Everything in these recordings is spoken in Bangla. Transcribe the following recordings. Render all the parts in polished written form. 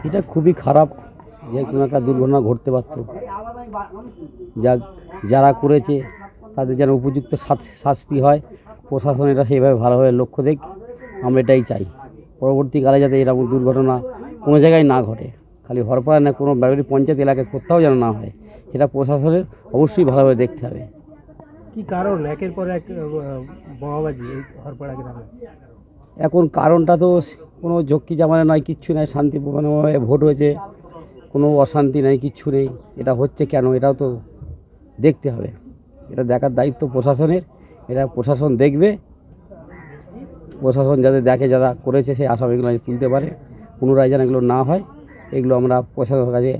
এটা খুবই খারাপ, যে কোনো একটা দুর্ঘটনা ঘটতে পারত। যারা করেছে তাদের যেন উপযুক্ত শাস্তি হয়, প্রশাসন এটা সেইভাবে ভালোভাবে লক্ষ্য দেখ, আমরা এটাই চাই। পরবর্তীকালে যাতে এরকম দুর্ঘটনা কোনো জায়গায় না ঘটে, খালি হরপাড়া না, কোনো বাড়ি পঞ্চায়েত এলাকায় কোথাও যেন না হয়, সেটা প্রশাসনের অবশ্যই ভালোভাবে দেখতে হবে। কি কারণ একের পর এক বোমাবাজি এই হরপাড়া গ্রামে? এখন কারণটা তো কোনো ঝক্কি জামানা নয়, কিচ্ছু নয়, শান্তিপূর্ণভাবে ভোট হয়েছে, কোনো অশান্তি নেই, কিচ্ছু নেই। এটা হচ্ছে কেন, এটাও তো দেখতে হবে। এটা দেখার দায়িত্ব প্রশাসনের, এটা প্রশাসন দেখবে। প্রশাসন যাতে দেখে, যারা করেছে সেই আসামিগুলো তুলতে পারে, পুনরায় যেন এগুলো না হয়, এগুলো আমরা প্রশাসনের কাছে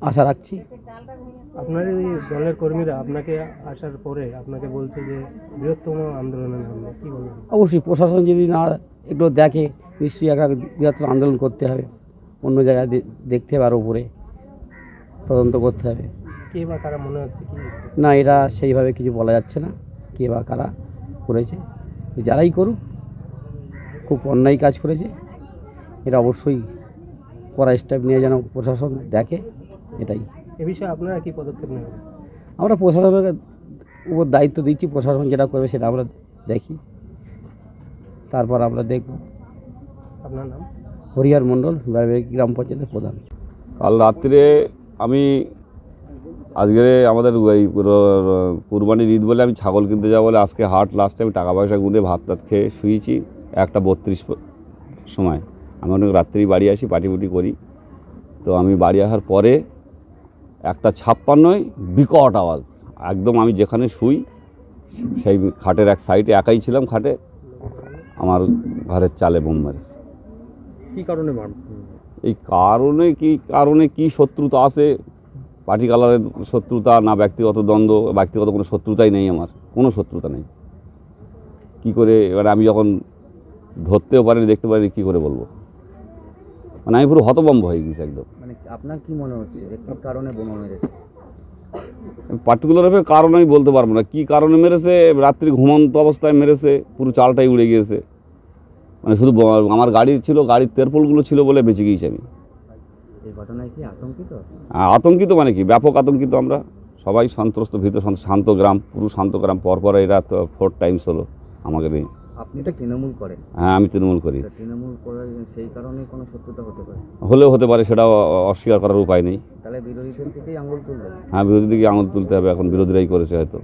আশা রাখছি। আপনার এই দলের কর্মীরা আপনাকে আসার পরে আপনাকে বলছে যে বৃহত্তম আন্দোলনের নামে, কি বলবেন? অবশ্যই প্রশাসন যদি না এগুলো দেখে, নিশ্চয়ই একটা বৃহত্তর আন্দোলন করতে হবে, অন্য জায়গায় দেখতে হবে, আর উপরে তদন্ত করতে হবে। কে বা কারা মনে হচ্ছে কি? না, এটা সেইভাবে কিছু বলা যাচ্ছে না, কে বা কারা করেছে। যারাই করুক, খুব অন্যায় কাজ করেছে, এটা অবশ্যই করা স্টেপ নিয়ে যেন প্রশাসন দেখে, এটাই। এ বিষয়ে আপনারা কি পদক্ষেপ নেবেন? আমরা প্রশাসনের উপর দায়িত্ব দিচ্ছি, প্রশাসন যেটা করবে সেটা আমরা দেখি, তারপর আমরা দেখব। আপনার নাম? হরিহর মণ্ডল, গ্রাম পঞ্চায়েতের প্রধান। কাল রাত্রে আমি আজকে আমাদের এই কুরবানির ঈদ বলে আমি ছাগল কিনতে যাবো বলে আজকে হাট লাস্টে আমি টাকা পয়সা গুনে ভাত টাত খেয়ে শুয়েছি 1:32 সময়। আমি অনেক রাত্রেই বাড়ি আসি, পাটিপুটি করি। তো আমি বাড়ি আসার পরে 1:56 বিকট আওয়াজ, একদম আমি যেখানে শুই সেই খাটের এক সাইডে একাই ছিলাম, খাটে আমার ঘরের চালে বোম মেরেছে। কি কারণে? এই কারণে কি শত্রুতা আছে, পার্টি কালারের শত্রুতা না ব্যক্তিগত দ্বন্দ্ব, ব্যক্তিগত কোনো শত্রুতাই নেই, আমার কোনো শত্রুতা নেই। কি করে এবার আমি যখন ধরতেও পারিনি, দেখতে পারিনি, কী করে বলবো? মানে আমি পুরো হতভম্ব হয়ে গেছি একদম। মানে আপনার কি মনে হচ্ছে যে কী কারণে বোমা মেরেছে? পার্টিকুলারভাবে কারণ আমি বলতে পারবো না, কী কারণে মেরেছে। রাত্রি ঘুমন্ত অবস্থায় মেরেছে, পুরো চালটাই উড়ে গিয়েছে। মানে শুধু আমার গাড়ি ছিল, গাড়ির তেরপোলগুলো ছিল বলে বেঁচে গিয়েছি আমি। এই ঘটনায় কি আতঙ্কিত? আতঙ্কিত মানে কি, ব্যাপক আতঙ্কিত আমরা সবাই, সন্ত্রস্ত, ভীত, শান্ত গ্রাম, পুরো শান্ত গ্রাম। পরপর এরা 4 টাইমস হলো আমাকে নিয়ে। আপনি তো তৃণমূল করেন? হ্যাঁ, আমি তৃণমূল করি। তৃণমূল করার সেই কারণে কোনো শত্রুতা হতে পারে? হলেও হতে পারে, সেটাও অস্বীকার করার উপায় নেই। তাহলে বিরোধীদের থেকেই আঙুল তুলবে? হ্যাঁ, বিরোধী দিকে আঙুল তুলতে হবে, এখন বিরোধীরাই করেছে হয়তো।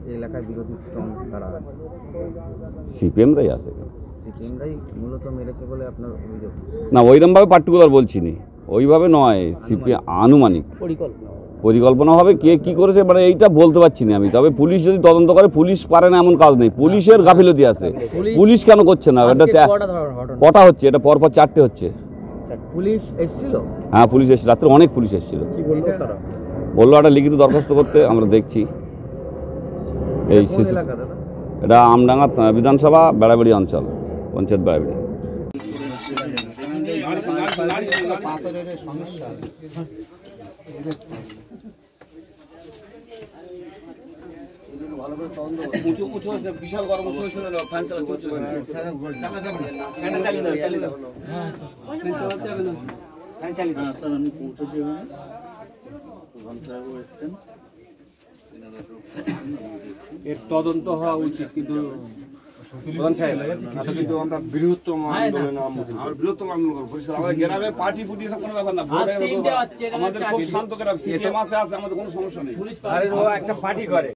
এই এলাকায় বিরোধী স্ট্রং কারা আছে? সিপিএমরাই আছে। সিপিএমরাই মূলত মেরেছে বলে আপনার অভিযোগ? না, ওইরকমভাবে পার্টিকুলার বলছি নি, ওইভাবে নয়। সিপিএম আনুমানিক পরিকল্পনাভাবে কে কী করেছে মানে এইটা বলতে পারছি না আমি। তবে পুলিশ যদি তদন্ত করে, পুলিশ পারে না এমন কাজ নেই, পুলিশের গাফিলতি আছে। পুলিশ কেন করছে না? এটা কটা হচ্ছে, এটা পরপর 4টে হচ্ছে। পুলিশ এসেছিল? হ্যাঁ, পুলিশ এসেছিল, রাত্রে অনেক পুলিশ এসেছিল। বললো একটা লিখিত দরখাস্ত করতে, আমরা দেখছি। এই এটা আমডাঙ্গা বিধানসভা, বেড়াবেড়ি অঞ্চল, পঞ্চায়েত বেড়াবেড়ি। বিশাল গরম ফ্যান চালাচ্ছে, এর তদন্ত হওয়া উচিত, কিন্তু আমরা বৃহত্তম আন্দোলন, বৃহত্তম আন্দোলন আমাদের গ্রামে পার্টি ফুটি সব কোনো ব্যাপার না। আমাদের খুব শান্ত গ্রাম, সিপিএম আছে, আমাদের কোনো সমস্যা নেই। একটা পার্টি করে